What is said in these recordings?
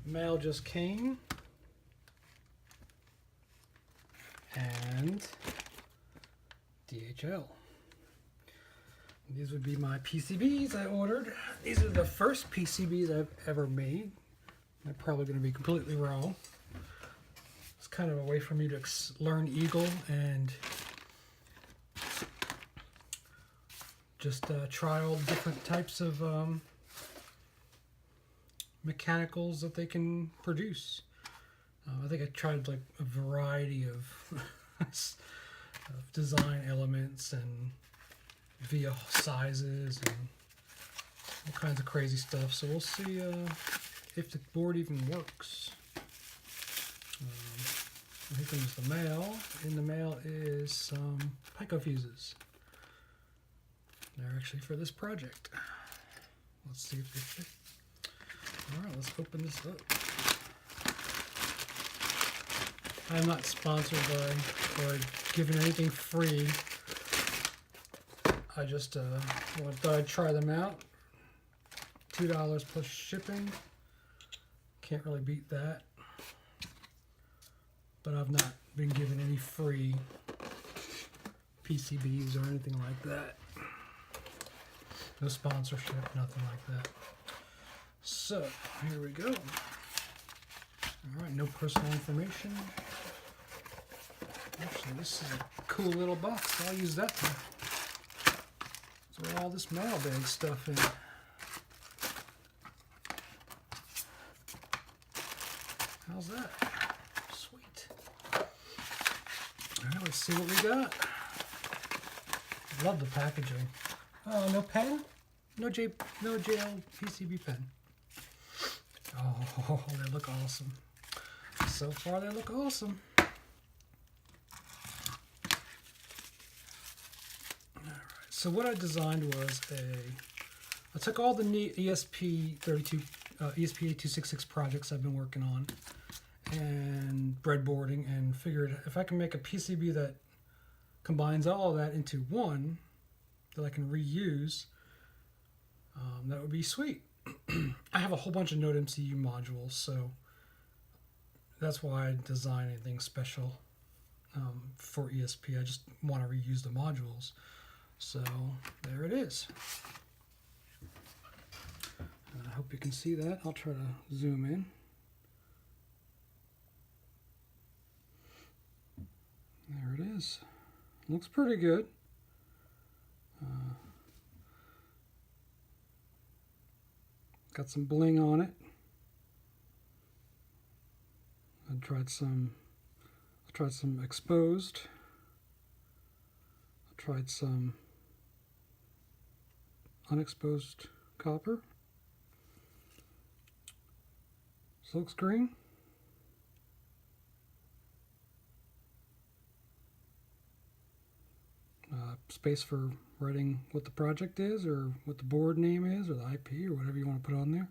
Mail just came. And DHL. These would be my PCBs I ordered. These are the first PCBs I've ever made. They're probably going to be completely wrong. It's kind of a way for me to learn Eagle and just try all different types of mechanicals that they can produce. I think I tried like a variety of, of design elements and via sizes and all kinds of crazy stuff. So we'll see if the board even works. Here comes the mail. In the mail is some Pico fuses. They're actually for this project. Let's see if they fit. Alright, let's open this up. I'm not sponsored by or given anything free. I just thought I'd try them out. $2 plus shipping. Can't really beat that. But I've not been given any free PCBs or anything like that. No sponsorship, nothing like that. So, here we go. Alright, no personal information. Actually, this is a cool little box. I'll use that to throw all this mailbag stuff in. How's that? Sweet. Alright, let's see what we got. Love the packaging. Oh, no pen? No JL PCB pen. Oh, they look awesome. So far, they look awesome. Alright, so what I designed was I took all the esp8266 projects I've been working on and breadboarding and figured if I can make a PCB that combines all of that into one that I can reuse, that would be sweet. I have a whole bunch of Nodemcu modules, so that's why I designed anything special for ESP. I just want to reuse the modules. So there it is. I hope you can see that. I'll try to zoom in. There it is. Looks pretty good. Got some bling on it. I tried some exposed. I tried some unexposed copper. This looks green. Space for writing what the project is or what the board name is or the IP or whatever you want to put on there.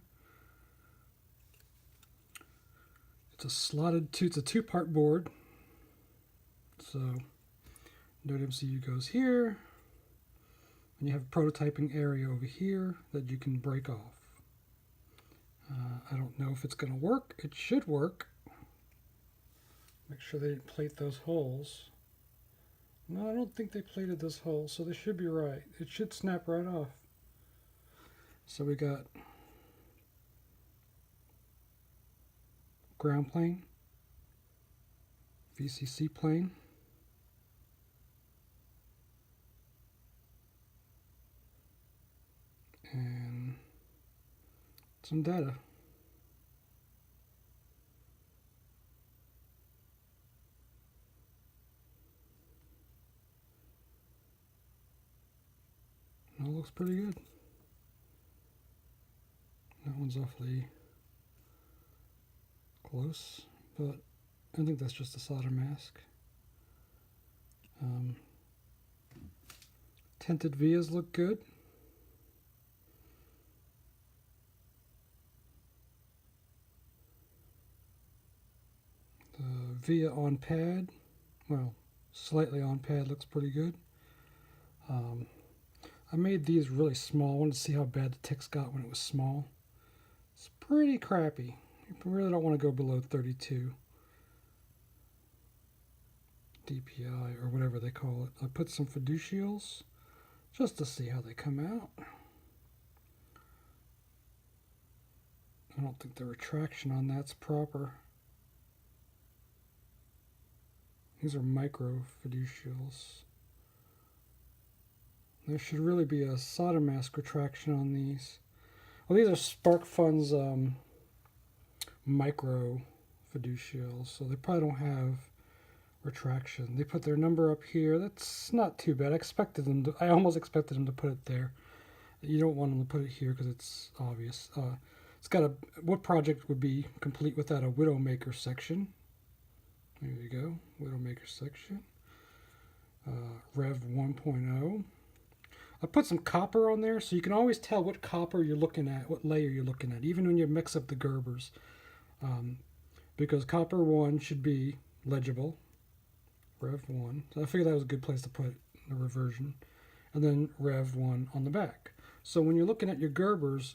It's a two-part board. So Nodemcu goes here, and you have a prototyping area over here that you can break off. I don't know if it's going to work. It should work. Make sure they didn't plate those holes. No, I don't think they plated this hole, so they should be right. It should snap right off. So we got ground plane, VCC plane, and some data. That looks pretty good. That one's awfully close, but I think that's just a solder mask. Tinted vias look good. The via on pad, well, slightly on pad, looks pretty good. I made these really small. I wanted to see how bad the ticks got when it was small. It's pretty crappy. You really don't want to go below 32 dpi or whatever they call it. I put some fiducials just to see how they come out. I don't think the retraction on that's proper. These are micro fiducials. There should really be a solder mask retraction on these. Well, these are SparkFun's micro fiducials, so they probably don't have retraction. They put their number up here. That's not too bad. I almost expected them to put it there. You don't want them to put it here because it's obvious. It's got what project would be complete without a Widowmaker section? There you go, Widowmaker section. Rev 1.0. I put some copper on there so you can always tell what copper you're looking at, what layer you're looking at, even when you mix up the Gerbers. Because copper 1 should be legible. Rev 1. So I figured that was a good place to put the reversion. And then Rev 1 on the back. So when you're looking at your Gerbers,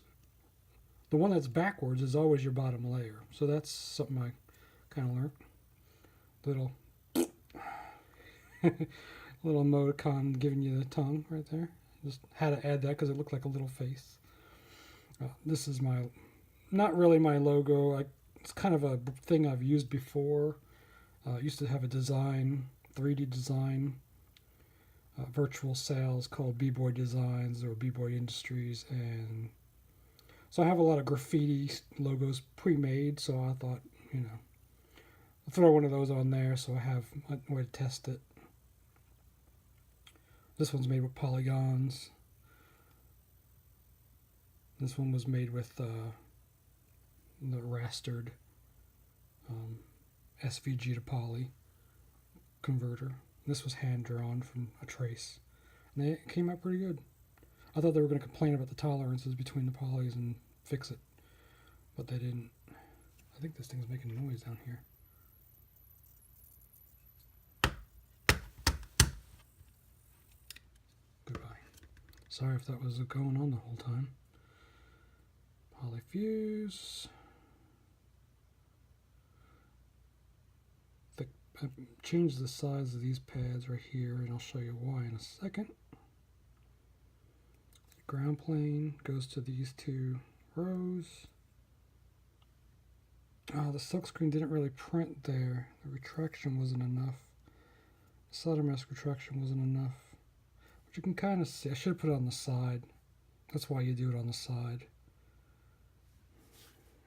the one that's backwards is always your bottom layer. So that's something I kind of learned. Little emoticon giving you the tongue right there. Just had to add that because it looked like a little face. This is not really my logo. It's kind of a thing I've used before. I used to have a 3D design, virtual sales called B-Boy Designs or B-Boy Industries, and so I have a lot of graffiti logos pre-made. So I thought, I'll throw one of those on there so I have a way to test it. This one's made with polygons. This one was made with the rastered SVG to poly converter. This was hand drawn from a trace. And it came out pretty good. I thought they were going to complain about the tolerances between the polys and fix it, but they didn't. I think this thing's making noise down here. Goodbye. Sorry if that was going on the whole time. Polyfuse. I've changed the size of these pads right here, and I'll show you why in a second. Ground plane goes to these two rows. The silkscreen didn't really print there. The retraction wasn't enough. The solder mask retraction wasn't enough. But you can kind of see. I should have put it on the side. That's why you do it on the side.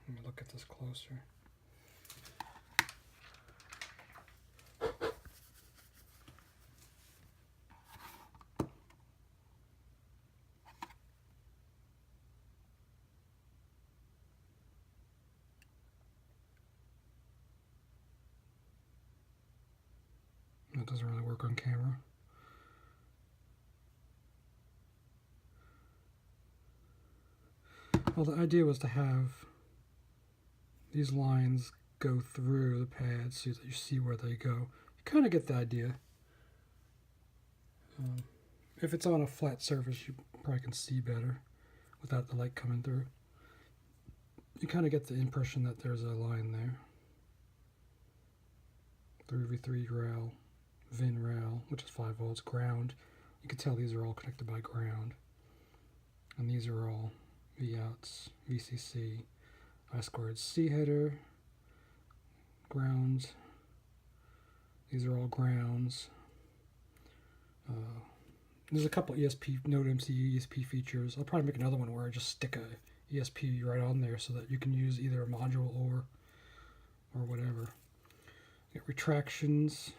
Let me look at this closer. That doesn't really work on camera. Well, the idea was to have these lines go through the pads so that you see where they go. You kind of get the idea. If it's on a flat surface, you probably can see better without the light coming through. You kind of get the impression that there's a line there. 3v3 rail, VIN rail, which is 5 volts, ground. You can tell these are all connected by ground. And these are all V-outs, VCC, I2C header, grounds. These are all grounds. There's a couple ESP, Nodemcu ESP features. I'll probably make another one where I just stick a ESP right on there so that you can use either a module or whatever. Get retractions,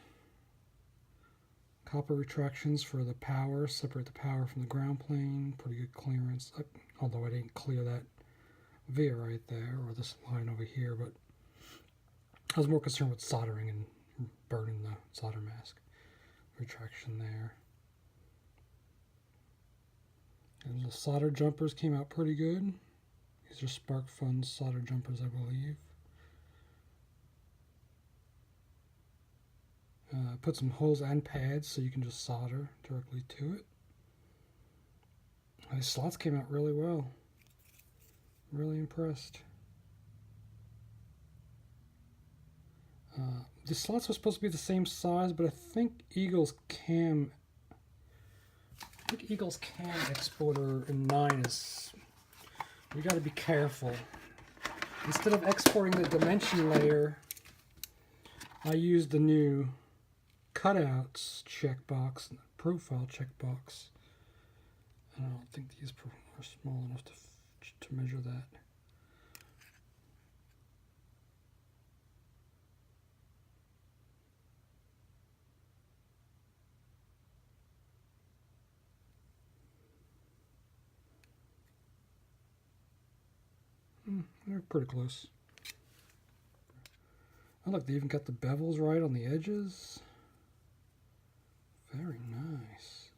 copper retractions for the power, separate the power from the ground plane, pretty good clearance, although I didn't clear that via right there, or this line over here, but I was more concerned with soldering and burning the solder mask. Retraction there. And the solder jumpers came out pretty good. These are SparkFun solder jumpers, I believe. Put some holes and pads so you can just solder directly to it. These slots came out really well. Really impressed. The slots were supposed to be the same size, but I think Eagle's cam exporter in 9 is, you got to be careful. Instead of exporting the dimension layer, I used the new cutouts checkbox and the profile checkbox. And I don't think these are small enough to measure that. They're pretty close. Oh look, they even got the bevels right on the edges. Very nice.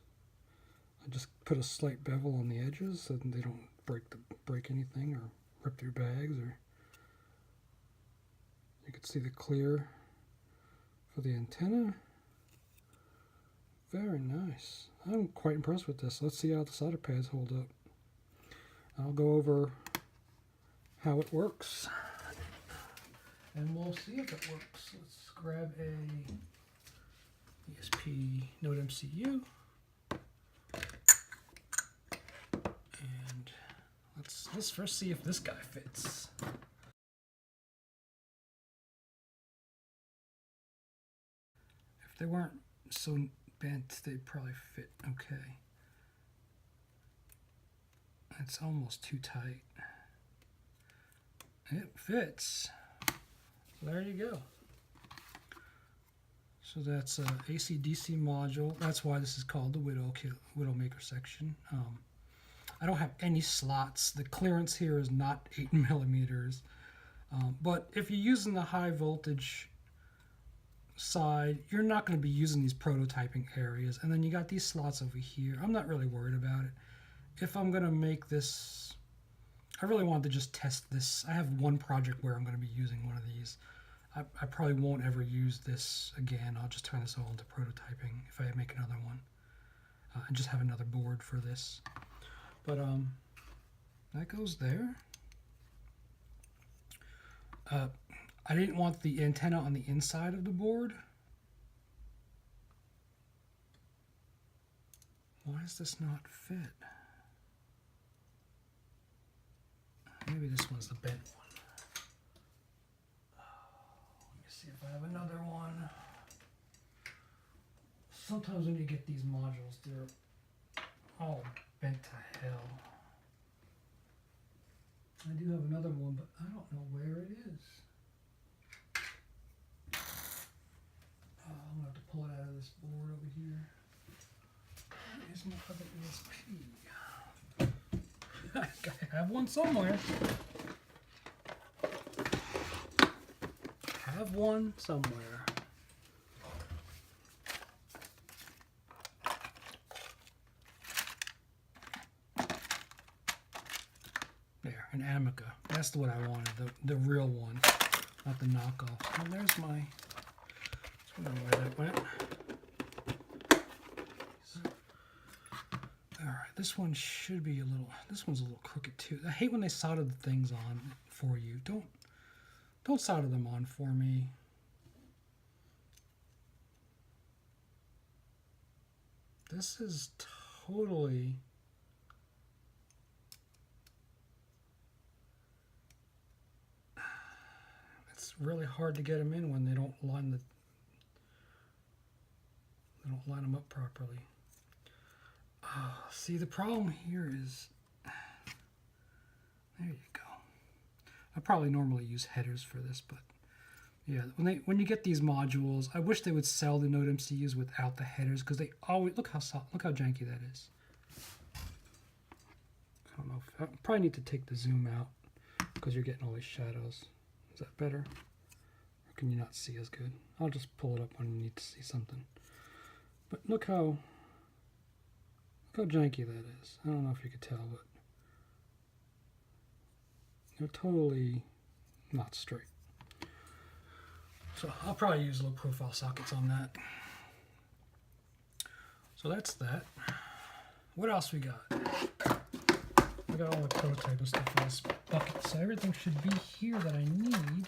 I just put a slight bevel on the edges so that they don't break anything or rip through bags. Or you can see the clear for the antenna. Very nice. I'm quite impressed with this. Let's see how the solder pads hold up. I'll go over how it works, and we'll see if it works. Let's grab a esp Nodemcu, and let's first see if this guy fits. If they weren't so bent, they'd probably fit okay. It's almost too tight. It fits. There you go. So that's a AC/DC module. That's why this is called the Widowmaker section. I don't have any slots. The clearance here is not 8 millimeters. But if you're using the high voltage side, you're not going to be using these prototyping areas. And then you got these slots over here. I'm not really worried about it. If I'm going to make this, I really wanted to just test this. I have one project where I'm going to be using one of these. I probably won't ever use this again. I'll just turn this all into prototyping if I make another one. And just have another board for this. But that goes there. I didn't want the antenna on the inside of the board. Why does this not fit? Maybe this one's the bent one. Let me see if I have another one. Sometimes when you get these modules, they're all bent to hell. I do have another one, but I don't know where it is. I'm going to have to pull it out of this board over here. Where's my other ESP? I have one somewhere. Have one somewhere. There, an Amica. That's what I wanted, the real one, not the knockoff. And there's my, I don't know where that went. Alright, this one should be this one's a little crooked too. I hate when they solder the things on for you. Don't solder them on for me. This is totally... It's really hard to get them in when they don't line them up properly. See, the problem here is, there you go. I probably normally use headers for this, but yeah, when you get these modules, I wish they would sell the Nodemcus without the headers, because they always look how janky that is. I don't know. I probably need to take the zoom out because you're getting all these shadows. Is that better? Or can you not see as good? I'll just pull it up when you need to see something. But look how janky that is. I don't know if you could tell, but they're totally not straight. So I'll probably use little profile sockets on that. So that's that. What else we got? I got all the prototype stuff in this bucket, so everything should be here that I need.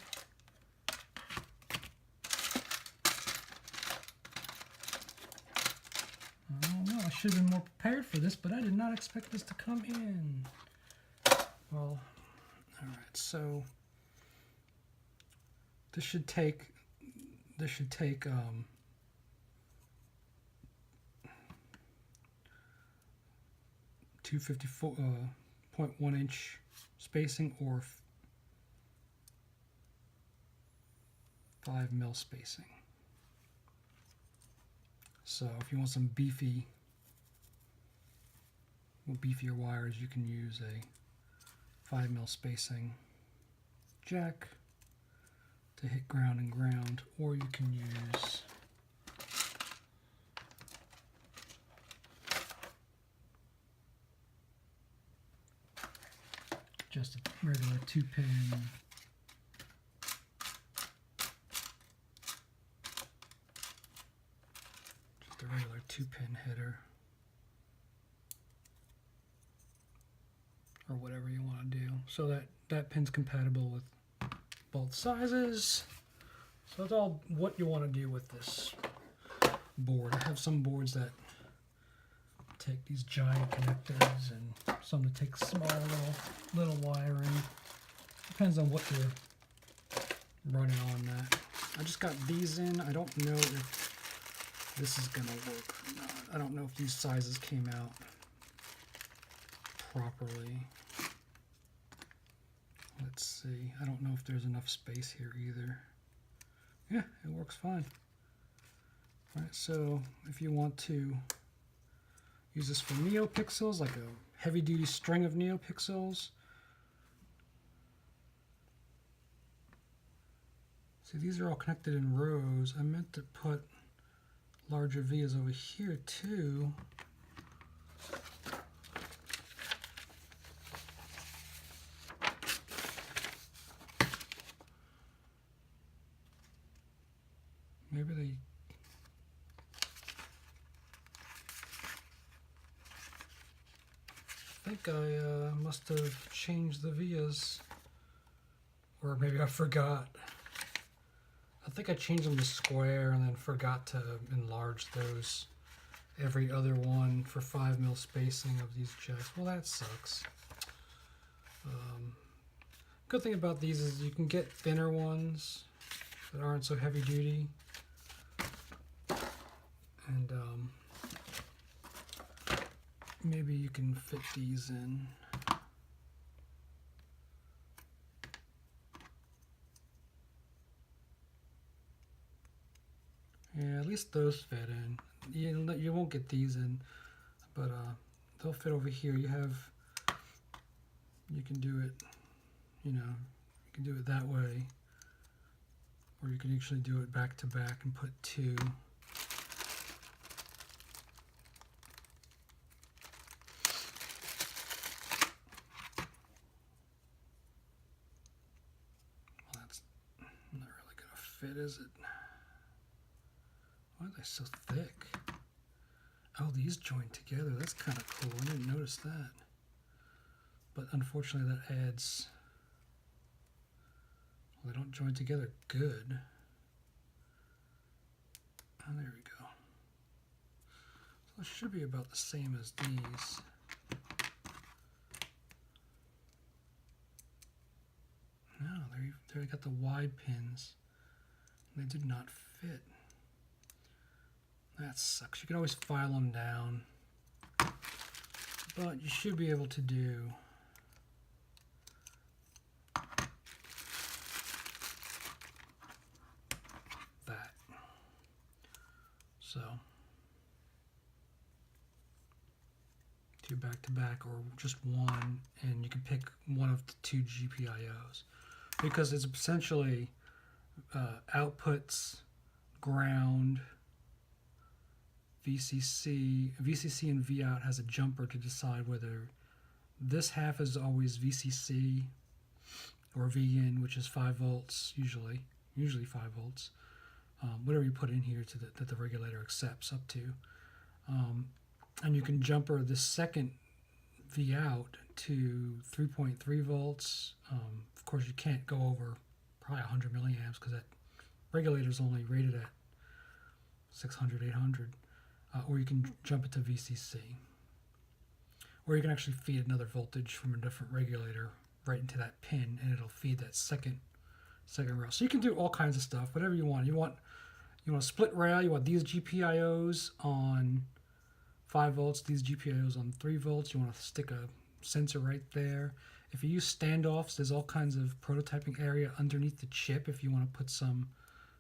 should have been more prepared for this, but I did not expect this to come in. Well, all right, so this should take 254.1 inch spacing or 5 mil spacing. So if you want some beefier wires, you can use a 5 mil spacing jack to hit ground and ground, or you can use just a regular 2-pin regular 2-pin header, or whatever you want to do. So that pin's compatible with both sizes. So that's all what you want to do with this board. I have some boards that take these giant connectors and some that take small little wiring. Depends on what you're running on that. I just got these in. I don't know if this is gonna work or not. I don't know if these sizes came out properly. Let's see. I don't know if there's enough space here either. Yeah, it works fine. All right, so if you want to use this for Neopixels, like a heavy-duty string of Neopixels. See, these are all connected in rows. I meant to put larger vias over here too. Maybe they... I think I must have changed the vias, or maybe I forgot. I think I changed them to square and then forgot to enlarge those every other one for 5 mil spacing of these jacks. Well, that sucks. Good thing about these is you can get thinner ones that aren't so heavy duty. And maybe you can fit these in. Yeah, at least those fit in. You won't get these in, but they'll fit over here. You can do it, you can do it that way, or you can actually do it back to back and put two. Well, that's not really gonna fit, is it? Why are they so thick? Oh, these join together. That's kind of cool. I didn't notice that. But unfortunately, that adds... Well, they don't join together good. Oh, there we go. So it should be about the same as these. No, they got the wide pins. They did not fit. That sucks. You can always file them down, but you should be able to do that. So, two back to back, or just one, and you can pick one of the two GPIOs, because it's essentially outputs, ground, VCC and Vout has a jumper to decide whether this half is always VCC or VIN, which is 5 volts usually 5 volts, whatever you put in here that the regulator accepts up to, and you can jumper the second Vout to 3.3 volts. Of course, you can't go over probably 100 milliamps because that regulator is only rated at 600, 800. or you can jump it to VCC. Or you can actually feed another voltage from a different regulator right into that pin, and it'll feed that second rail. So you can do all kinds of stuff, whatever you want. You want a split rail, you want these GPIOs on 5 volts, these GPIOs on 3 volts. You want to stick a sensor right there. If you use standoffs, there's all kinds of prototyping area underneath the chip if you want to put some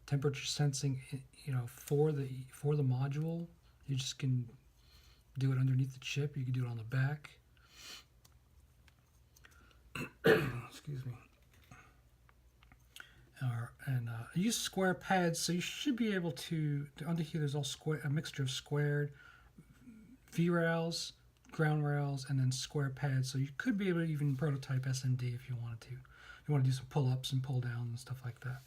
temperature sensing, for the module. You just can do it underneath the chip. You can do it on the back. Excuse me. And I use square pads, so you should be able to under here there's all a mixture of squared V rails, ground rails, and then square pads. So you could be able to even prototype SMD if you wanted to. You want to do some pull-ups and pull-downs and stuff like that.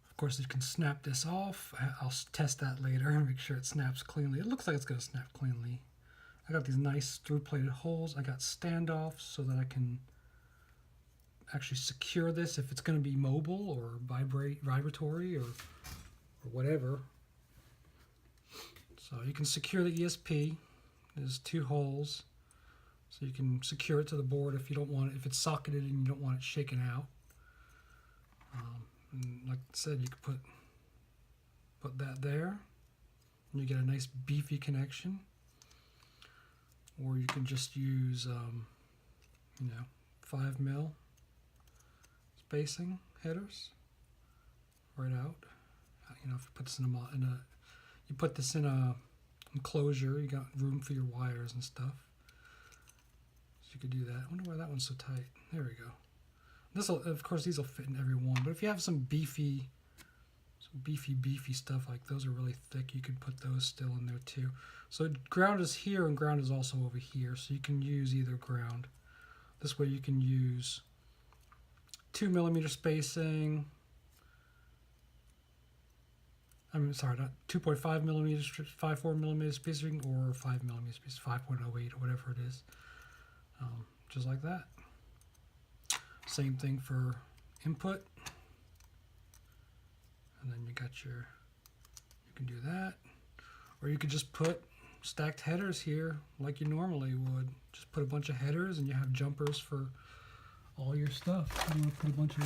Of course, you can snap this off. I'll test that later and make sure it snaps cleanly. It looks like it's going to snap cleanly. I got these nice through-plated holes. I got standoffs so that I can actually secure this if it's going to be mobile or vibratory or whatever. So you can secure the ESP. There's 2 holes, so you can secure it to the board if you don't want it, if it's socketed and you don't want it shaken out. And like I said, you could put that there, and you get a nice beefy connection. Or you can just use 5 mil spacing headers right out. If you put this you put this in a enclosure, you got room for your wires and stuff. So you could do that. I wonder why that one's so tight. There we go. Of course, these will fit in every one. But if you have some beefy stuff, like those are really thick, you can put those still in there too. So ground is here and ground is also over here. So you can use either ground. This way you can use 2 millimeter spacing. Not 2.5 millimeters, 5.4 millimeter spacing, or 5 millimeter spacing, 5.08 or whatever it is. Just like that. Same thing for input. And then you can do that. Or you could just put stacked headers here like you normally would. Just put a bunch of headers and you have jumpers for all your stuff. You want to put a bunch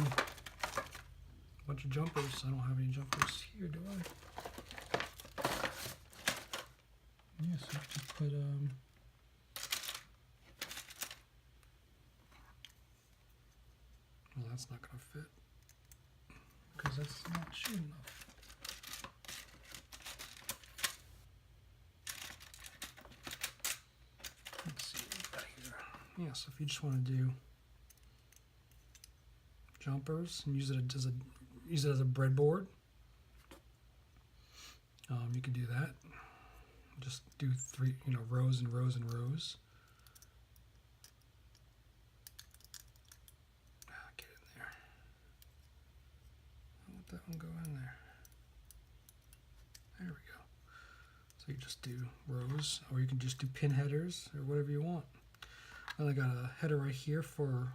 of jumpers. I don't have any jumpers here, do I? Yeah, so you just put well, that's not going to fit because that's not short enough. Let's see what we got here. Yeah, so if you just want to do jumpers and use it as a breadboard, you can do that. Just do 3, rows and rows and rows. Get in there. I want that one go in there. There we go. So you just do rows, or you can just do pin headers, or whatever you want. Then I got a header right here for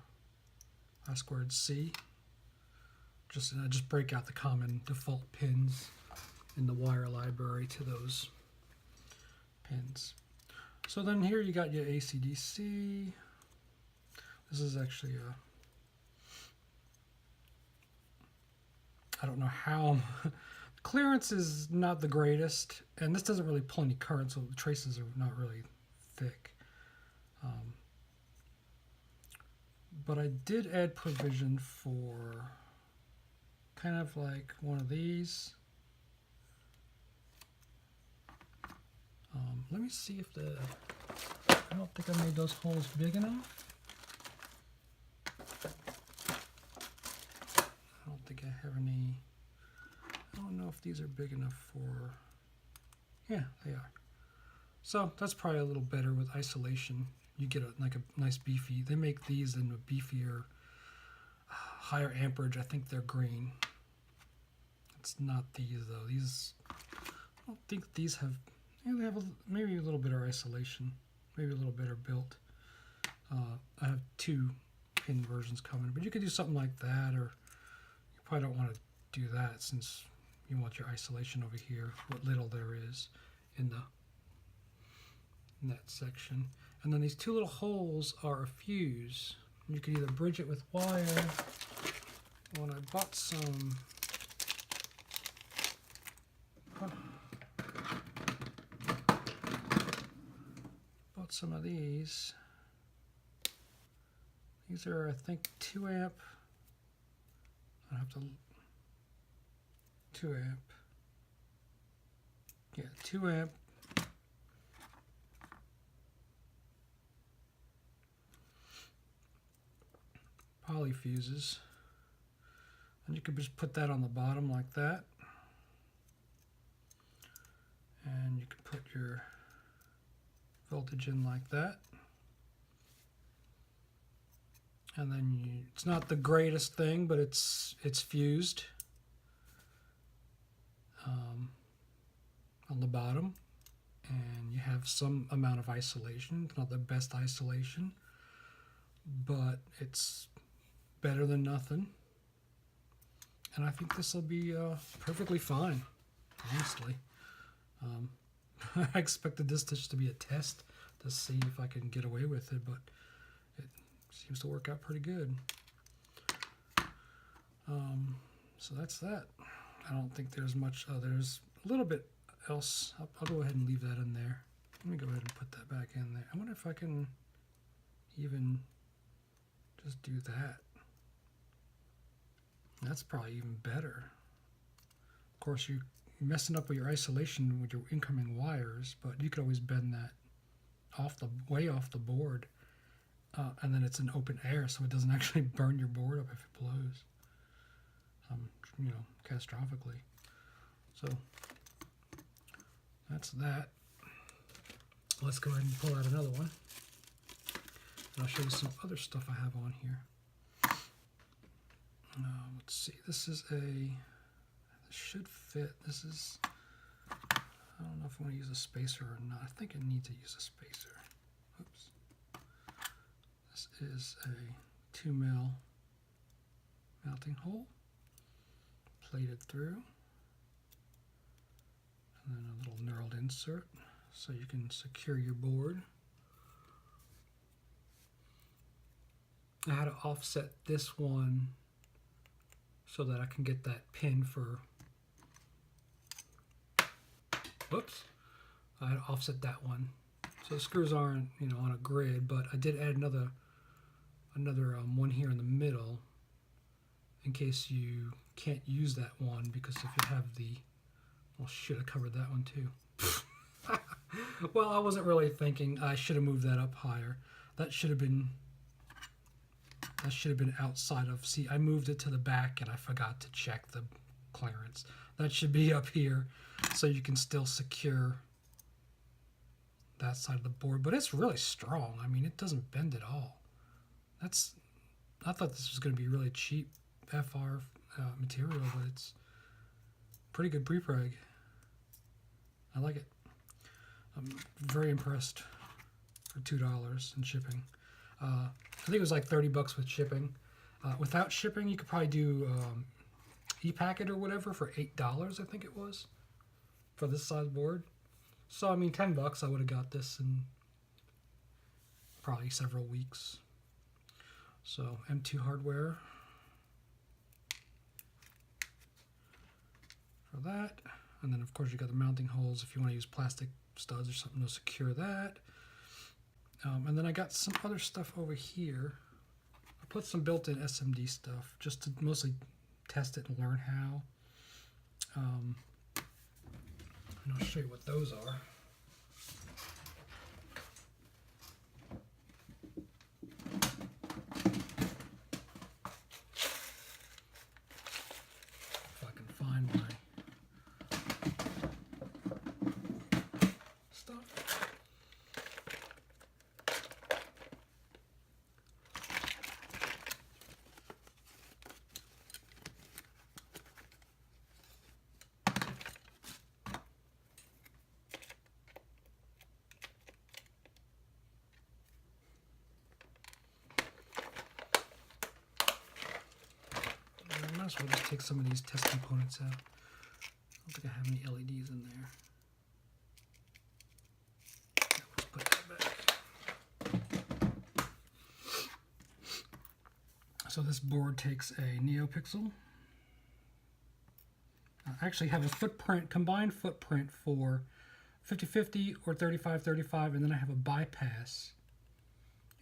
I2C. I just break out the common default pins in the wire library to those pins. So then here you got your AC/DC. This is actually I don't know how. Clearance is not the greatest, and this doesn't really pull any current, so the traces are not really thick. But I did add provision for kind of like one of these. Let me see if I don't think I made those holes big enough. I don't think I have any. I don't know if these are big enough for. Yeah, they are. So that's probably a little better with isolation. You get a nice beefy. They make these in a beefier, higher amperage. I think they're green. It's not these though. These, I don't think these have. Yeah, they have maybe a little better isolation, maybe a little better built. I have 2 pin versions coming, but you could do something like that, or you probably don't want to do that since you want your isolation over here, what little there is in that section. And then these two little holes are a fuse. You can either bridge it with wire. When I bought some of these. These are, I think, 2 amp. I have to 2 amp. Yeah, 2 amp. Poly fuses. And you could just put that on the bottom like that. And you can put your voltage in like that. And then it's not the greatest thing, but it's fused on the bottom. And you have some amount of isolation. It's not the best isolation, but it's better than nothing. And I think this will be perfectly fine, honestly. I expected this just to be a test to see if I can get away with it, but it seems to work out pretty good. So that's that. I don't think there's much. There's a little bit else. I'll go ahead and leave that in there. Let me go ahead and put that back in there. I wonder if I can even just do that. That's probably even better. Of course, you're messing up with your isolation with your incoming wires, but you could always bend that way off the board, and then it's in open air, so it doesn't actually burn your board up if it blows, catastrophically. So that's that. Let's go ahead and pull out another one, and I'll show you some other stuff I have on here. Let's see. This should fit. This is, I don't know if I want to use a spacer or not. I think I need to use a spacer. Oops. This is a 2mm mounting hole, plated through, and then a little knurled insert so you can secure your board. I had to offset this one so that I can get that pin for, whoops, I had to offset that one. So the screws aren't, on a grid, but I did add another one here in the middle in case you can't use that one, because if you have the, well, should have covered that one too. Well, I wasn't really thinking. I should have moved that up higher. That should have been outside of, see, I moved it to the back and I forgot to check the clearance. That should be up here so you can still secure that side of the board. But it's really strong. I mean, it doesn't bend at all. I thought this was going to be really cheap FR material, but it's pretty good prepreg. I like it. I'm very impressed for $2 in shipping. I think it was like 30 bucks with shipping. Without shipping, you could probably do e-packet or whatever for $8, I think it was, for this size board. So, I mean, 10 bucks, I would have got this in probably several weeks. So, M2 hardware for that. And then, of course, you got the mounting holes if you want to use plastic studs or something to secure that. And then I got some other stuff over here. I put some built-in SMD stuff just to mostly test it and learn how. And I'll show you what those are. If I can find my stuff. I might as well just take some of these test components out. don't think I have any LEDs in there. Yeah, let's put that back. So this board takes a Neopixel. I actually have a footprint, combined footprint for 50-50 or 35-35, and then I have a bypass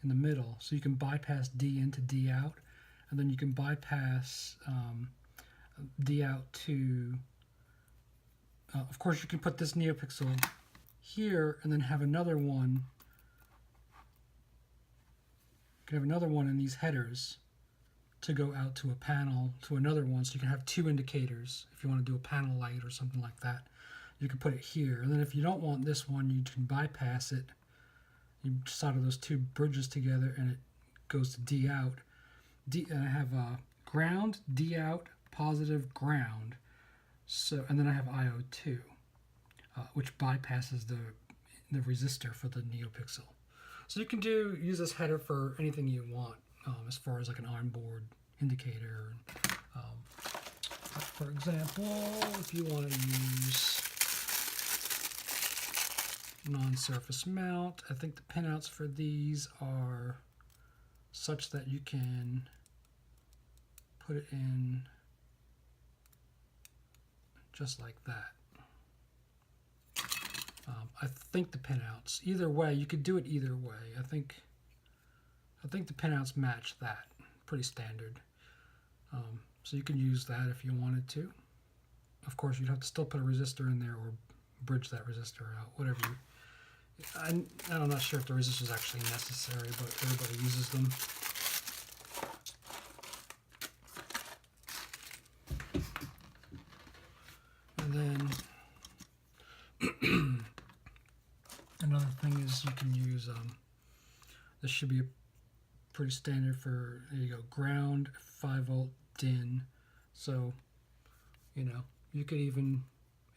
in the middle. So you can bypass D in to D out, and then you can bypass D out to, of course you can put this Neopixel here and then have another one. You can have another one in these headers to go out to a panel, to another one, so you can have two indicators if you want to do a panel light or something like that. You can put it here, and then if you don't want this one, you can bypass it. You solder those two bridges together and it goes to D out. And I have ground, D out, positive, ground. So, and then I have IO2, which bypasses the resistor for the Neopixel. So you can use this header for anything you want, as far as like an onboard indicator. For example, if you want to use non-surface mount, I think the pinouts for these are such that you can put it in just like that. I think the pinouts, either way, you could do it either way. I think the pinouts match that, pretty standard. So you can use that if you wanted to. Of course, you'd have to still put a resistor in there or bridge that resistor out, whatever you. I'm not sure if the resistor is actually necessary, but everybody uses them. And then another thing is you can use, this should be a pretty standard for, there you go, ground, 5-volt, DIN. So, you know, you could even,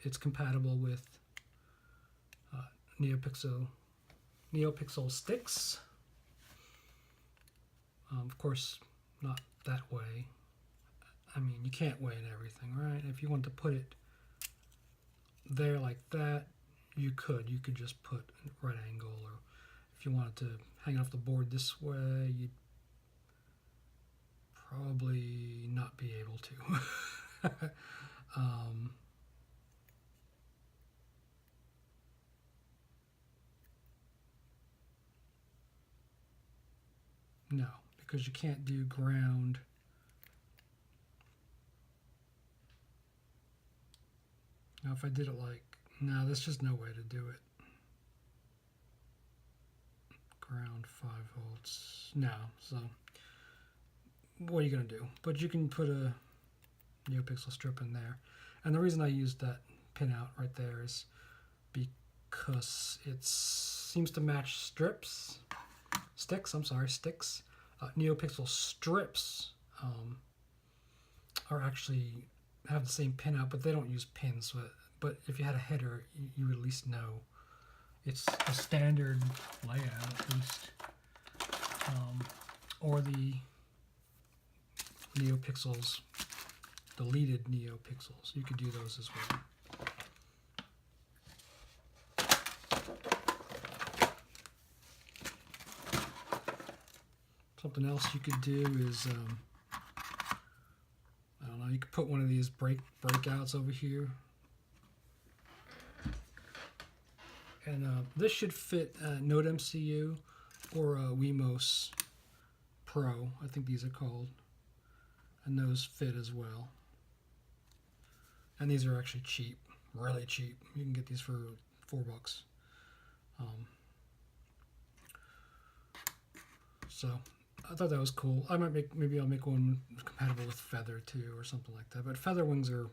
it's compatible with Neopixel sticks. Of course, not that way. I mean, you can't weigh in everything, right? If you want to put it there like that, you could just put a right angle, or if you wanted to hang off the board this way, you'd probably not be able to. No, because you can't do ground. Now if I did it like, no, there's just no way to do it. Ground 5 volts, no, so what are you going to do? But you can put a Neopixel strip in there. And the reason I used that pinout right there is because it seems to match sticks. Neopixel strips are actually have the same pinout, but they don't use pins. But if you had a header, you would at least know it's a standard layout, at least. Or the Neopixels, deleted Neopixels. You could do those as well. Something else you could do is, I don't know, you could put one of these breakouts over here. And this should fit Nodemcu or Wemos Pro, I think these are called. And those fit as well. And these are actually cheap, really cheap. You can get these for $4. So I thought that was cool. I might maybe I'll make one compatible with feather too, or something like that. But feather wings are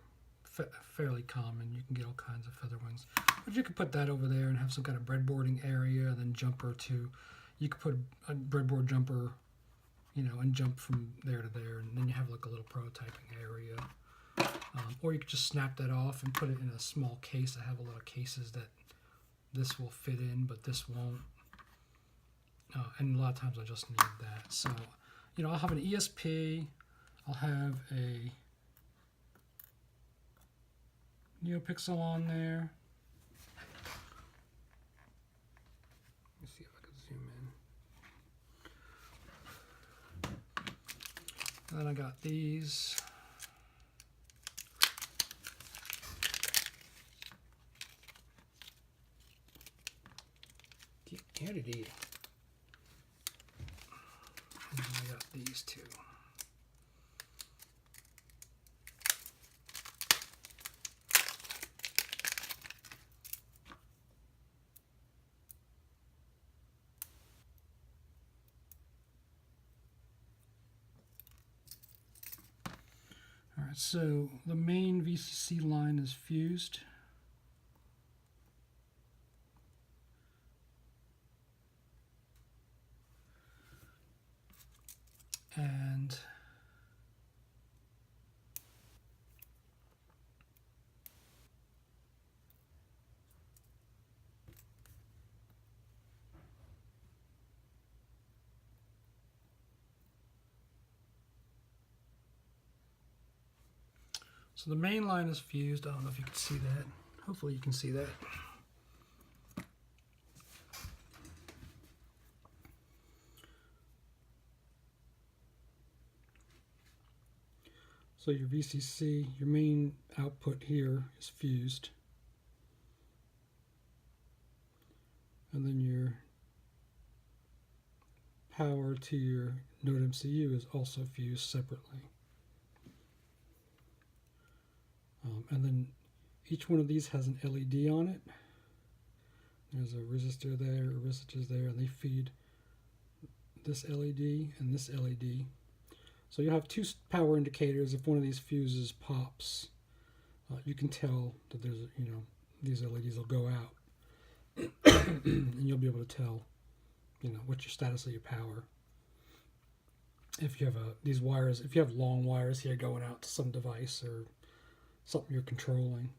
fairly common. You can get all kinds of feather wings. But you could put that over there and have some kind of breadboarding area, and then jumper too. You could put a breadboard jumper, you know, and jump from there to there, and then you have like a little prototyping area. Or you could just snap that off and put it in a small case. I have a lot of cases that this will fit in, but this won't. And a lot of times I just need that. So, you know, I'll have an ESP. I'll have a Neopixel on there. Let me see if I can zoom in. And then I got these. And then I got these two. All right, so the main VCC line is fused. And so the main line is fused. I don't know if you can see that. Hopefully you can see that. So your VCC, your main output here is fused. And then your power to your Nodemcu is also fused separately. And then each one of these has an LED on it. There's a resistor there, resistors there, and they feed this LED and this LED. So you have two power indicators. If one of these fuses pops, you can tell that there's, these LEDs will go out, and you'll be able to tell, what's your status of your power. If you have these wires, if you have long wires here going out to some device or something you're controlling,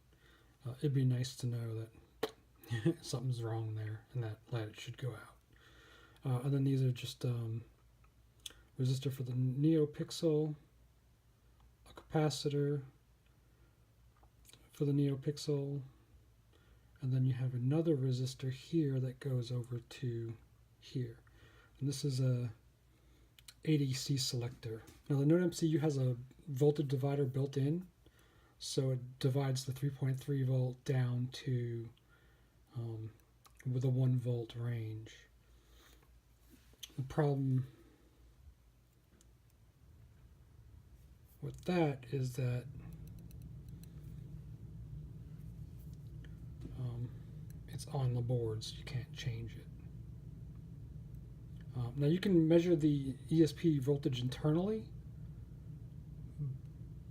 it'd be nice to know that something's wrong there and that light should go out. And then these are just resistor for the Neopixel, a capacitor for the Neopixel, and then you have another resistor here that goes over to here. And this is a ADC selector. Now the Nodemcu has a voltage divider built in, so it divides the 3.3 volt down to with a 1 volt range. The problem with that is that it's on the boards. You can't change it. Now you can measure the ESP voltage internally,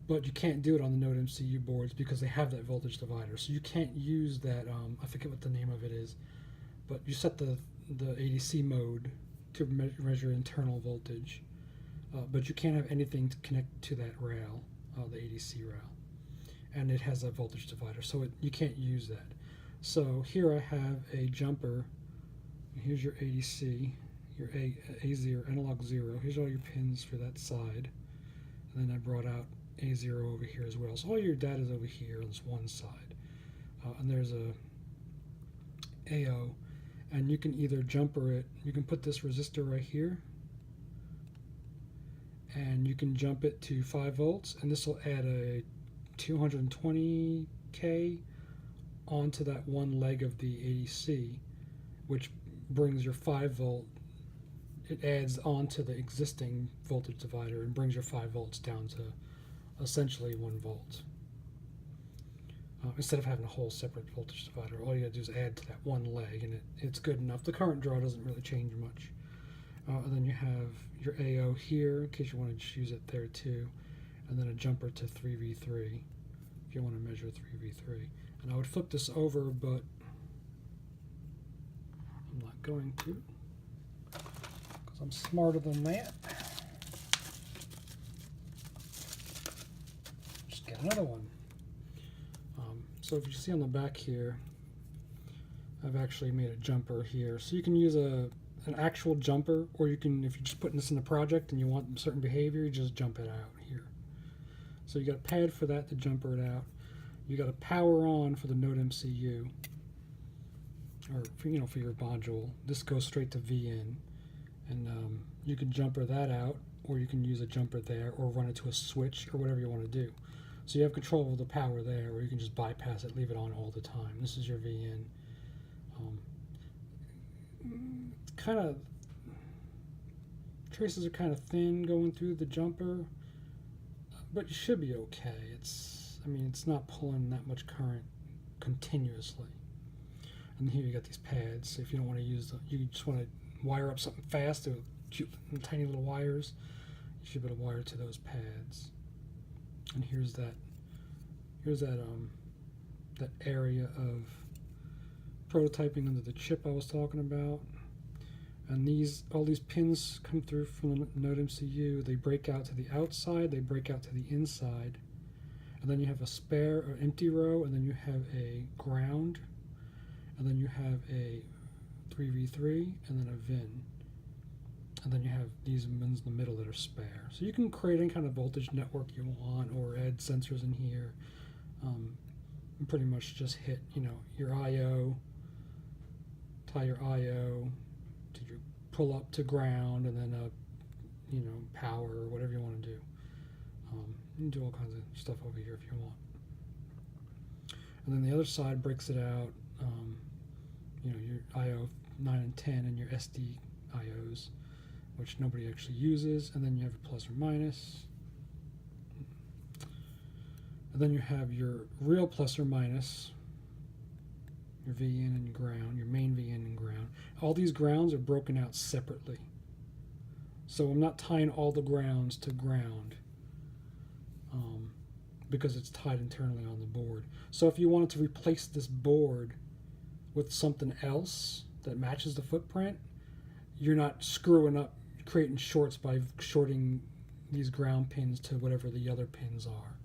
but you can't do it on the Nodemcu boards because they have that voltage divider. So you can't use that, I forget what the name of it is, but you set the ADC mode to measure internal voltage. But you can't have anything to connect to that rail, the ADC rail. And it has a voltage divider, so you can't use that. So here I have a jumper. Here's your ADC, your A0, analog 0. Here's all your pins for that side. And then I brought out A0 over here as well. So all your data is over here on this one side. And there's a AO. And you can either jumper it, you can put this resistor right here, and you can jump it to 5 volts, and this will add a 220K onto that one leg of the ADC, which brings your 5 volt, it adds onto the existing voltage divider and brings your 5 volts down to essentially 1 volt. Instead of having a whole separate voltage divider, all you gotta do is add to that one leg, and it's good enough. The current draw doesn't really change much. And then you have your AO here, in case you want to just use it there too, and then a jumper to 3v3 if you want to measure 3v3. And I would flip this over, but I'm not going to, because I'm smarter than that. Just get another one. So if you see on the back here, I've actually made a jumper here. So you can use an actual jumper, or you can, if you're just putting this in a project and you want certain behavior, you just jump it out here. So you got a pad for that to jumper it out. you got a power on for the Nodemcu, or for, for your module. This goes straight to VN, and you can jumper that out, or you can use a jumper there, or run it to a switch, or whatever you want to do. So you have control of the power there, or you can just bypass it, leave it on all the time. This is your VN. Kind of traces are kind of thin going through the jumper, but you should be okay. I mean, it's not pulling that much current continuously. And here you got these pads. So if you don't want to use them, you just want to wire up something fast with cute tiny little wires, you should be able to wire to those pads. And here's that area of prototyping under the chip I was talking about. And all these pins come through from the Nodemcu. They break out to the outside, they break out to the inside. And then you have a spare or empty row, and then you have a ground, and then you have a 3v3, and then a VIN. And then you have these ones in the middle that are spare. So you can create any kind of voltage network you want, or add sensors in here. And pretty much just hit, your I/O, tie your I/O to your pull up to ground, and then power, or whatever you want to do. You can do all kinds of stuff over here if you want. And then the other side breaks it out, your I/O 9 and 10 and your SD I/Os, which nobody actually uses, and then you have a plus or minus. And then you have your real plus or minus, your VN and ground, your main VN and ground. All these grounds are broken out separately. So I'm not tying all the grounds to ground because it's tied internally on the board. So if you wanted to replace this board with something else that matches the footprint, you're not screwing up, creating shorts by shorting these ground pins to whatever the other pins are.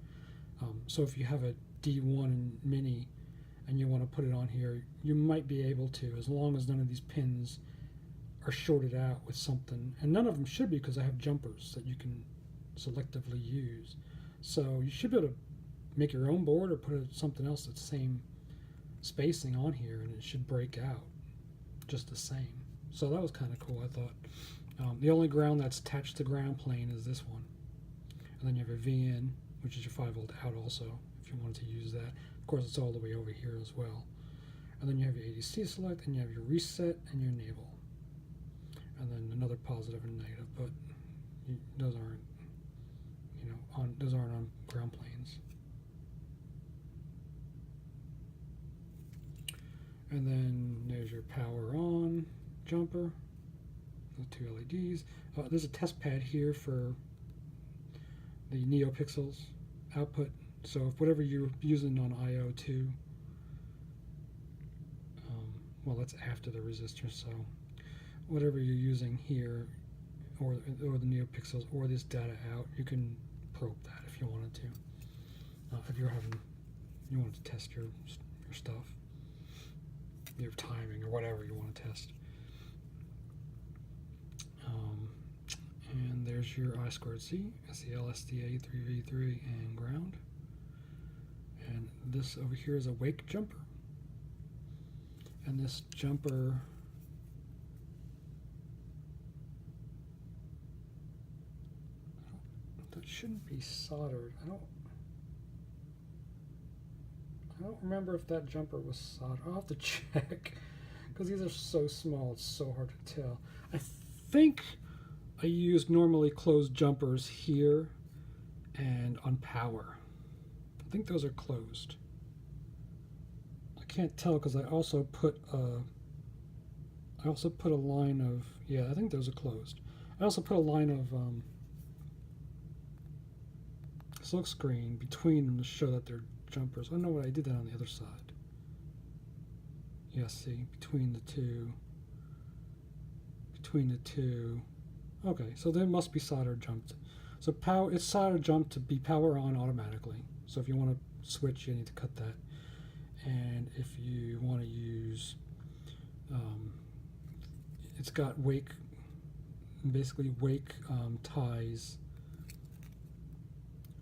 So if you have a D1 mini and you want to put it on here, you might be able to, as long as none of these pins are shorted out with something. And none of them should be, because I have jumpers that you can selectively use. So you should be able to make your own board, or put something else that's same spacing on here, and it should break out just the same. So that was kind of cool, I thought. The only ground that's attached to the ground plane is this one. And then you have a VN, which is your 5-volt out also, if you wanted to use that. Of course, it's all the way over here as well. And then you have your ADC select, and you have your reset and your enable. And then another positive and negative, but those aren't, those aren't on ground planes. And then there's your power on jumper, the 2 LEDs. There's a test pad here for the Neopixels output. So if whatever you're using on I/O2, well, that's after the resistor, so whatever you're using here, or the Neopixels, or this data out, you can probe that if you wanted to. If you wanted to test your stuff, your timing, or whatever you want to test. And there's your I2C, SEL, SDA, 3v3, and ground. And this over here is a wake jumper. And this jumper that shouldn't be soldered. I don't remember if that jumper was soldered. I'll have to check, because these are so small, it's so hard to tell. I think I use normally closed jumpers here and on power. I think those are closed. I can't tell, because I also put a line of, yeah, I think those are closed. I also put a line of silk screen between them to show that they're jumpers. Oh no, I did that on the other side. Yeah, see, between the two. Okay, so they must be solder jumped. So it's solder jumped to be power on automatically. So if you want to switch, you need to cut that. And if you want to use, it's got wake, basically wake ties,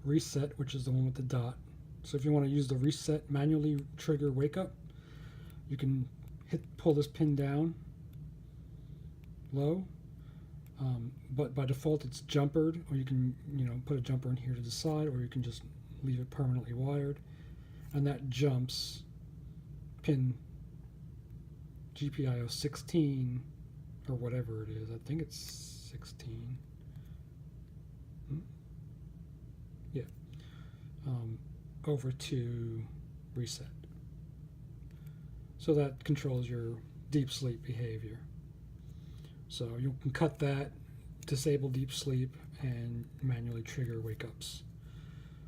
reset, which is the one with the dot, So if you want to use the reset manually trigger wake up, you can pull this pin down low, but by default it's jumpered, or you can put a jumper in here to the side, or you can just leave it permanently wired, and that jumps pin GPIO 16 or whatever it is. I think it's 16. Yeah. Over to reset. So that controls your deep sleep behavior. So you can cut that, disable deep sleep, and manually trigger wake-ups.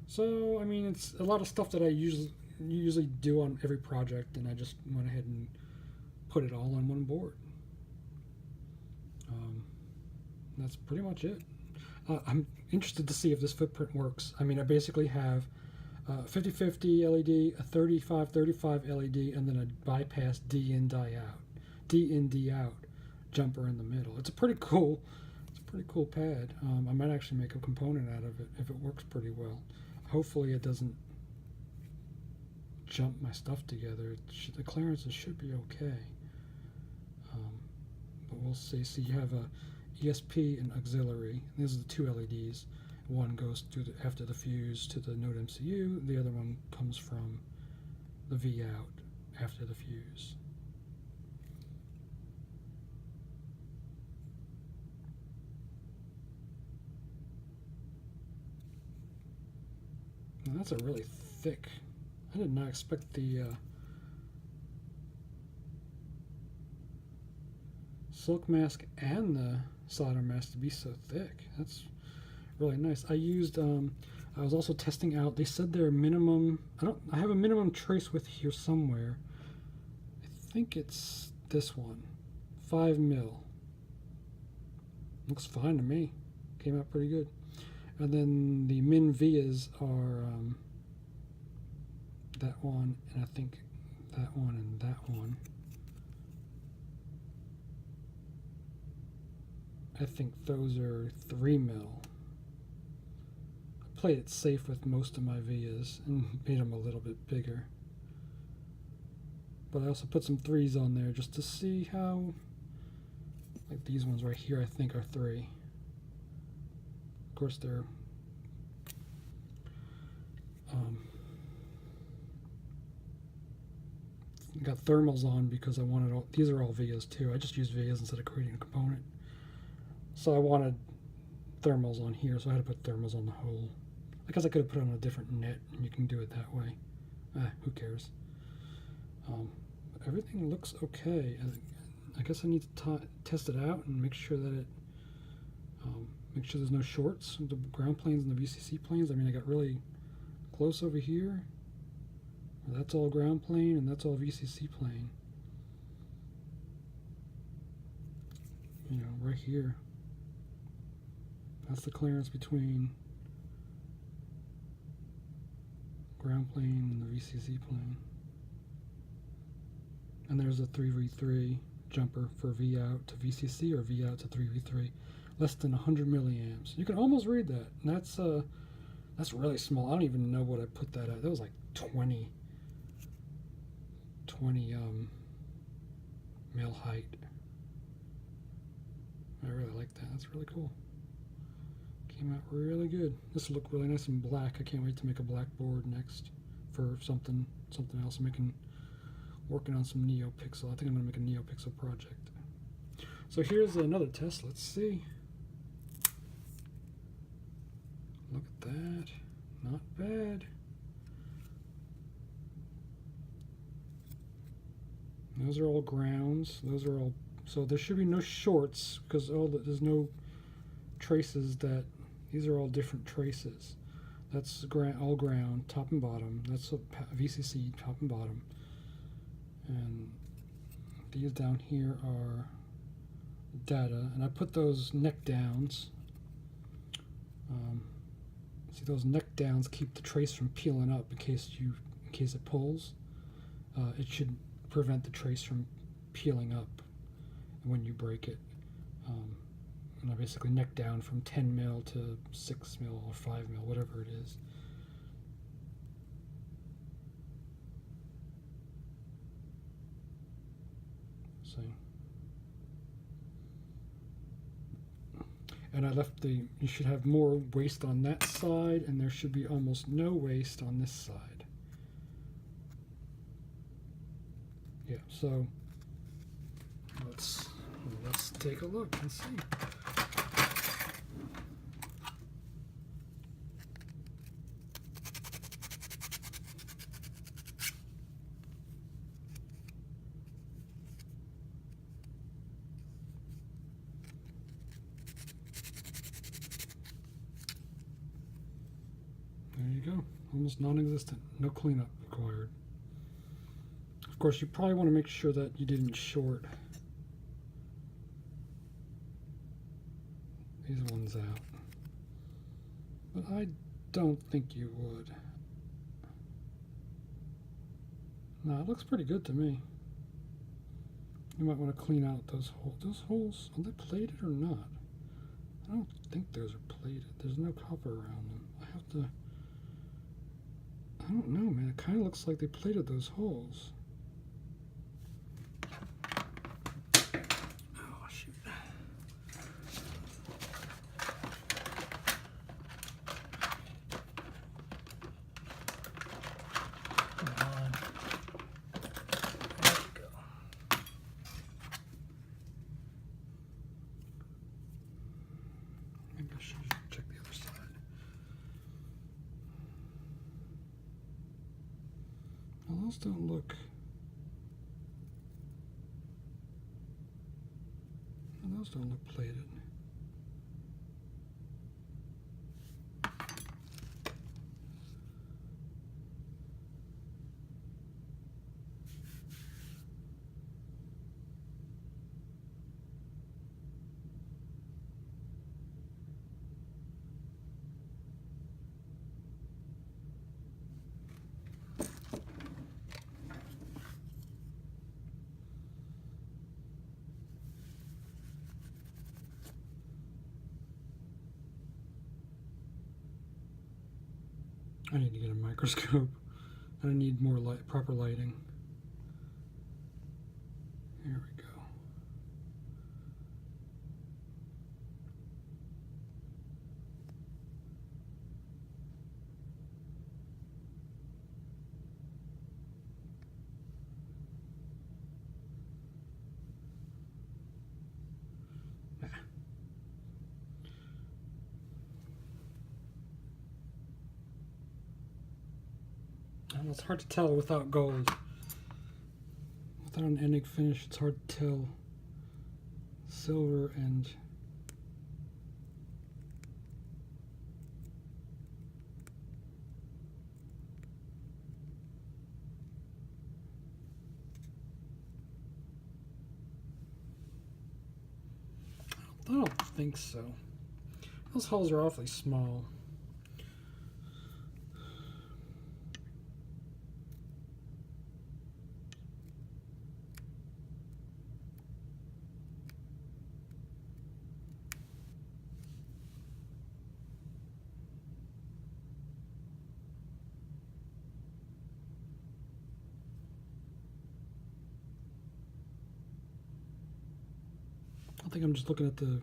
So, I mean, it's a lot of stuff that I usually do on every project, and I just went ahead and put it all on one board. That's pretty much it. I'm interested to see if this footprint works. I mean, I basically have a 50-50 LED, a 35-35 LED, and then a bypass D in, D out jumper in the middle. It's a pretty cool pad. I might actually make a component out of it if it works pretty well. Hopefully it doesn't jump my stuff together. The clearances should be okay. But we'll see. So you have a ESP and auxiliary. These are the two LEDs. One goes after the fuse to the Nodemcu. The other one comes from the V out after the fuse. Now that's a really thick. I did not expect the silk mask and the solder mask to be so thick. That's really nice. I used I was also testing out, they said their minimum, I have a minimum trace width here somewhere. I think it's this one, 5 mil. Looks fine to me. Came out pretty good. And then the min vias are that one, and I think that one and that one. I think those are 3 mil. I played it safe with most of my vias and made them a little bit bigger. But I also put some 3s on there just to see how, like these ones right here I think are 3. Of course they're got thermals on because I wanted all, these are all vias too. I just used vias instead of creating a component. So I wanted thermals on here, so I had to put thermals on the whole. I guess I could have put it on a different net, and you can do it that way. Who cares? Everything looks okay. I guess I need to test it out and make sure that it, make sure there's no shorts with the ground planes and the VCC planes. I mean, I got really close over here. That's all ground plane and that's all VCC plane. You know, right here. That's the clearance between ground plane and the VCC plane. And there's a 3v3 jumper for V out to VCC or V out to 3v3. Less than 100 milliamps. You can almost read that. And that's really small. I don't even know what I put that at. That was like 20 mil height. I really like that. That's really cool. Came out really good. This will look really nice in black. I can't wait to make a black board next for something else. I'm working on some Neopixel. I think I'm going to make a Neopixel project. So here's another test. Let's see. Look at that. Not bad. Those are all grounds. Those are all, so there should be no shorts because there's no traces that, these are all different traces. That's all ground, top and bottom. That's a VCC, top and bottom. And these down here are data. And I put those neck downs. See, those neck downs keep the trace from peeling up in case it pulls. It should prevent the trace from peeling up when you break it. And I basically neck down from 10 mil to 6 mil or 5 mil, whatever it is. And I left you should have more waste on that side, and there should be almost no waste on this side. Yeah, so let's take a look and see. There you go, almost non-existent, no cleanup required. Of course, you probably want to make sure that you didn't short these ones out, but I don't think you would. No, it looks pretty good to me. You might want to clean out those holes. Those holes, are they plated or not? I don't think those are plated. There's no copper around them. I don't know, man. It kind of looks like they plated those holes. Oh, shoot. Come on. There we go. Maybe I should check the other side. Well, those don't look. Well, those don't look plated. I need to get a microscope. I need more light, proper lighting. Here we go. Well, it's hard to tell without gold. Without an ending finish, it's hard to tell silver and I don't think so. Those holes are awfully small. I think I'm just looking at the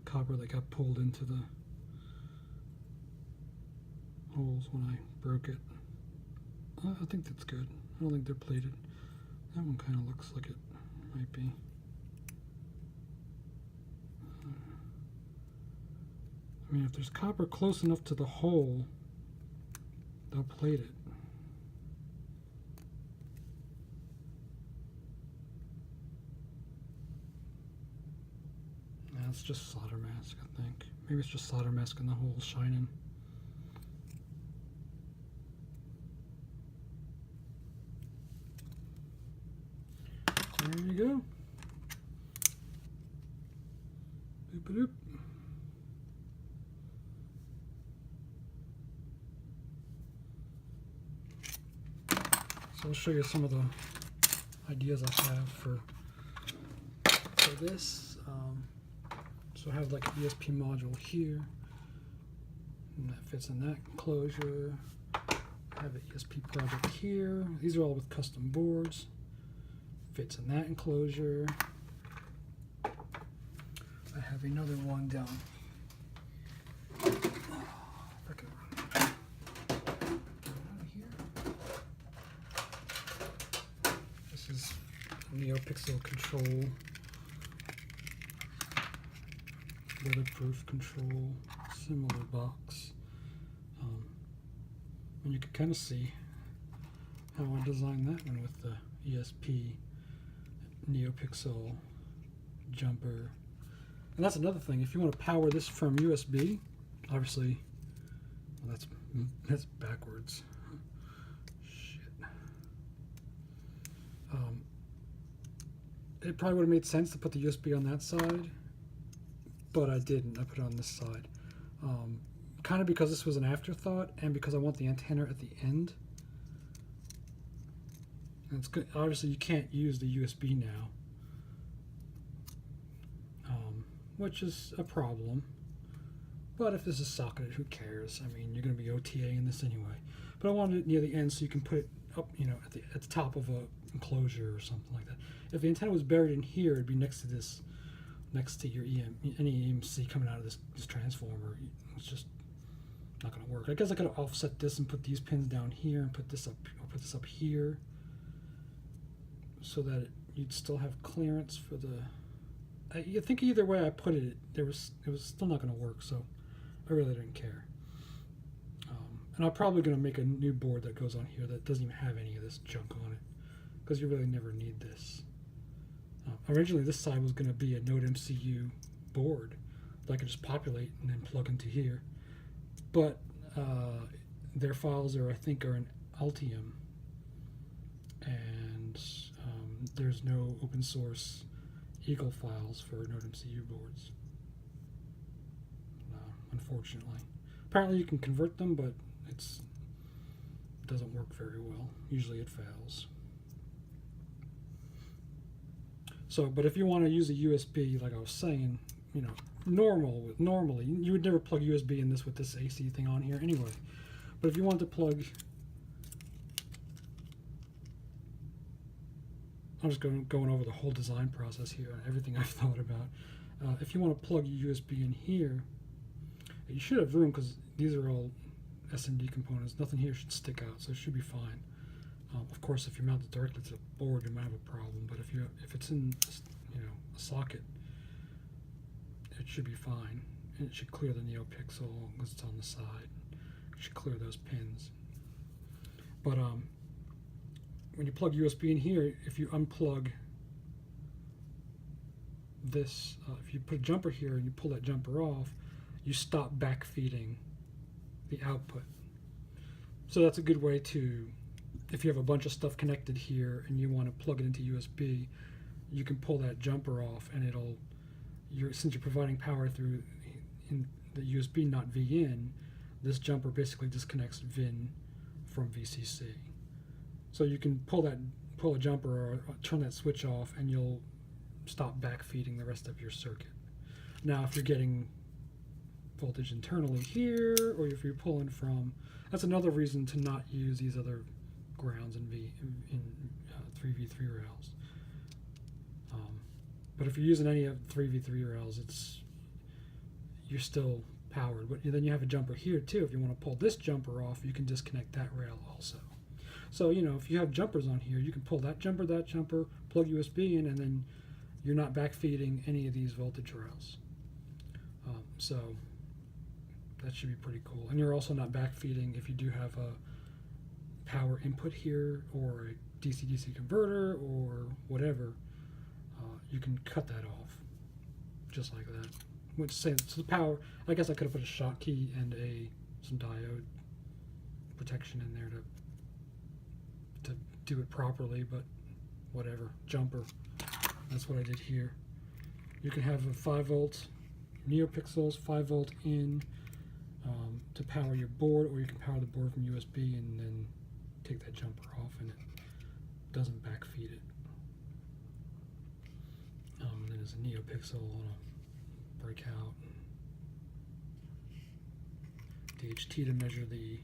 copper that got pulled into the holes when I broke it. I think that's good. I don't think they're plated. That one kind of looks like it might be. I mean, if there's copper close enough to the hole, they'll plate it. It's just solder mask, I think. Maybe it's just solder mask and the hole's shining. There you go. Boop-a-doop. So I'll show you some of the ideas I have for this. So I have like an ESP module here, and that fits in that enclosure. I have an ESP project here. These are all with custom boards. Fits in that enclosure. I have another one down Neopixel control, weatherproof control, similar box. And you can kind of see how I designed that one with the ESP Neopixel jumper. And that's another thing. If you want to power this from USB, obviously, well, that's backwards. Shit. It probably would have made sense to put the USB on that side, but I didn't. I put it on this side. Kind of because this was an afterthought, and because I want the antenna at the end. And it's good. Obviously, you can't use the USB now, which is a problem. But if this is socketed, who cares? I mean, you're going to be OTAing this anyway. But I wanted it near the end so you can put it up, you know, at the top of a enclosure or something like that. If the antenna was buried in here, it'd be next to this, next to your any EMC coming out of this transformer. It's just not going to work. I guess I could offset this and put these pins down here and put this up here, so that you'd still have clearance for the. I think either way I put it, it was still not going to work. So I really didn't care. And I'm probably going to make a new board that goes on here that doesn't even have any of this junk on it, because you really never need this. Originally, this side was going to be a Nodemcu board that I could just populate and then plug into here. But their files are, I think, are in Altium, and there's no open source Eagle files for Nodemcu boards, unfortunately. Apparently, you can convert them, but it doesn't work very well. Usually, it fails. So, but if you want to use a USB, like I was saying, you know, normally you would never plug USB in this with this AC thing on here anyway. But if you want to plug, I'm just going over the whole design process here, everything I've thought about. If you want to plug your USB in here, you should have room because these are all SMD components. Nothing here should stick out, so it should be fine. Of course, if you mount it directly to the board, you might have a problem. But if it's in, you know, a socket, it should be fine. And it should clear the Neopixel because it's on the side. It should clear those pins. But when you plug USB in here, if you unplug this, if you put a jumper here and you pull that jumper off, you stop backfeeding the output. So that's a good way to, if you have a bunch of stuff connected here and you want to plug it into USB, you can pull that jumper off, and it'll, since you're providing power through in the USB, not VIN, this jumper basically disconnects VIN from VCC. So you can pull a jumper or turn that switch off, and you'll stop backfeeding the rest of your circuit. Now, if you're getting voltage internally here, or if you're pulling from, that's another reason to not use these other grounds in 3v3 rails. But if you're using any of 3v3 rails, you're still powered. But then you have a jumper here too. If you want to pull this jumper off, you can disconnect that rail also. So, you know, if you have jumpers on here, you can pull that jumper, plug USB in, and then you're not backfeeding any of these voltage rails. So that should be pretty cool. And you're also not backfeeding if you do have a power input here or a DC-DC converter or whatever. You can cut that off just like that. Which say so the power, I guess I could have put a Schottky and some diode protection in there to do it properly, but whatever. Jumper. That's what I did here. You can have a 5-volt Neopixels, 5-volt in to power your board, or you can power the board from USB and then take that jumper off, and it doesn't backfeed it. Then there's a Neopixel on a breakout. DHT to measure the.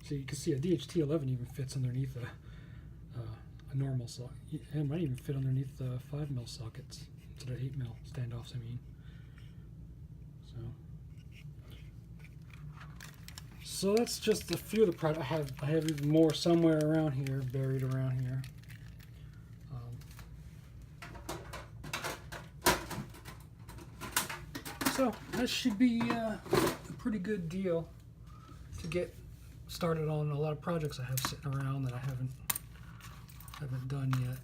So you can see a DHT11 even fits underneath a normal socket. It might even fit underneath the 5mm sockets instead of 8mm standoffs. I mean. So that's just a few of the products. I have even more somewhere around here, buried around here. So that should be a pretty good deal to get started on a lot of projects I have sitting around that I haven't done yet.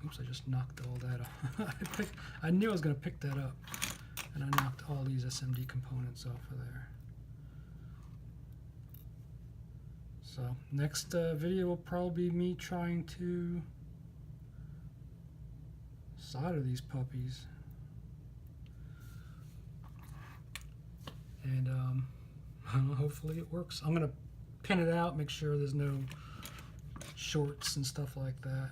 Oops, I just knocked all that off. I knew I was going to pick that up, and I knocked all these SMD components off of there. So next video will probably be me trying to solder these puppies. And hopefully it works. I'm going to pin it out, make sure there's no shorts and stuff like that.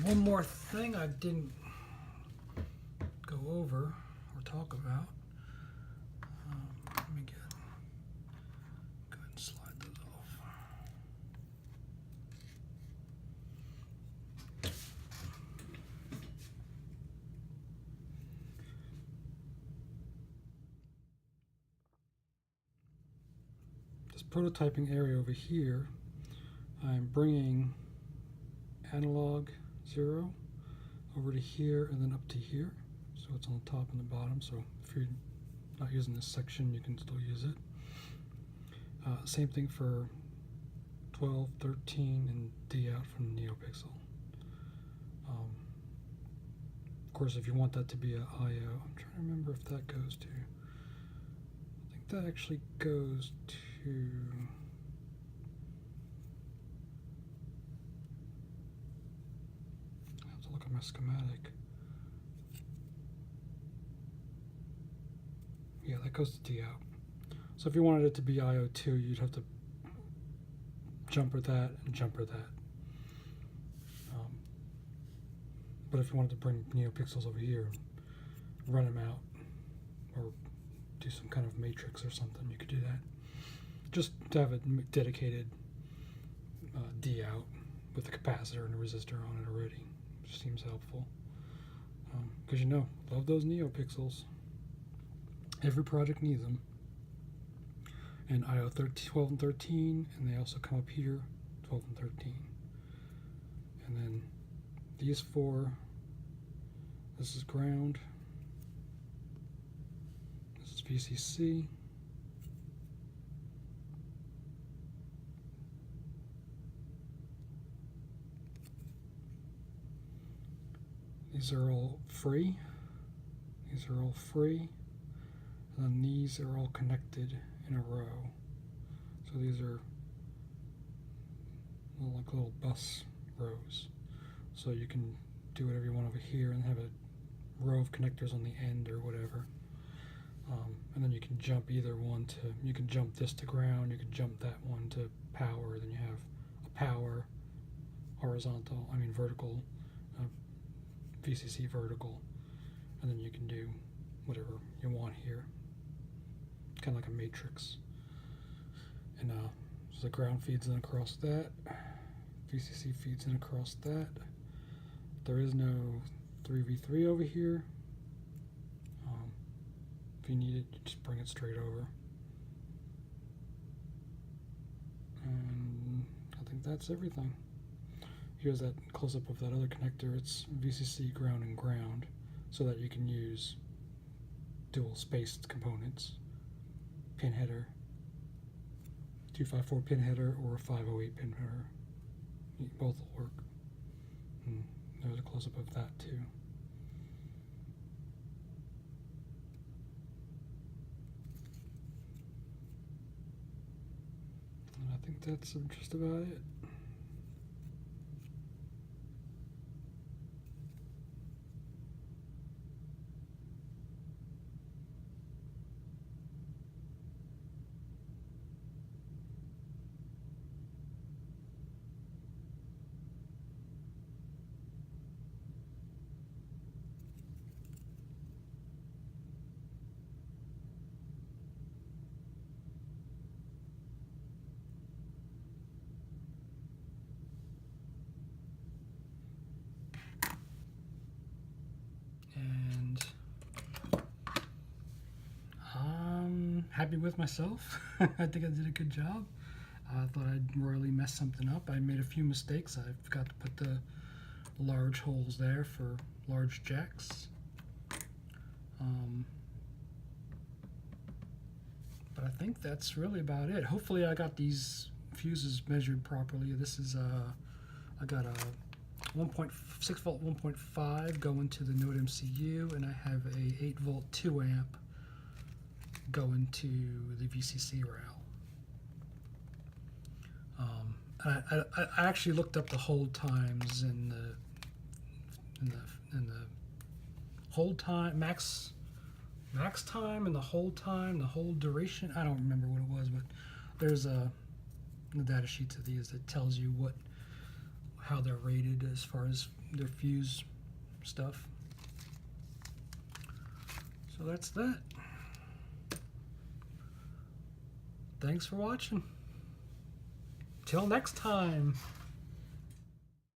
One more thing I didn't go over or talk about. Let me go ahead and slide those off. This prototyping area over here, I'm bringing analog 0 over to here and then up to here, so it's on the top and the bottom. So if you're not using this section, you can still use it. Same thing for 12, 13, and D out from Neopixel. Of course, if you want that to be a IO, I'm trying to remember if that goes to, I think that actually goes to, look at my schematic. Yeah, that goes to D out. So if you wanted it to be IO2, you'd have to jumper that and jumper that. But if you wanted to bring Neopixels over here, run them out, or do some kind of matrix or something, you could do that. Just to have a dedicated D out with a capacitor and a resistor on it already. Seems helpful, because love those Neopixels. Every project needs them. And IO 12 and 13, and they also come up here, 12 and 13. And then these four, this is ground, this is VCC, these are all free. These are all free. And then these are all connected in a row. So these are like little bus rows. So you can do whatever you want over here and have a row of connectors on the end or whatever. And then you can jump either one to, you can jump this to ground, you can jump that one to power, then you have a power, vertical, VCC vertical, and then you can do whatever you want here, kind of like a matrix. And so the ground feeds in across that, VCC feeds in across that. There is no 3v3 over here. If you need it, you just bring it straight over. And I think that's everything. Here's that close-up of that other connector. It's VCC ground and ground, so that you can use dual spaced components. Pin header, 254 pin header, or a 508 pin header. Both will work. And there's a close-up of that too. And I think that's just about it. Happy with myself. I think I did a good job. I thought I'd royally mess something up. I made a few mistakes. I forgot to put the large holes there for large jacks. But I think that's really about it. Hopefully I got these fuses measured properly. This is I got a 1.6 volt 1.5 going to the Nodemcu, and I have a 8 volt 2 amp going to the VCC rail. I actually looked up the hold times and the hold time, max time, and the hold time, the hold duration. I don't remember what it was, but there's a data sheet to these that tells you how they're rated as far as their fuse stuff. So that's that. Thanks for watching. Till next time.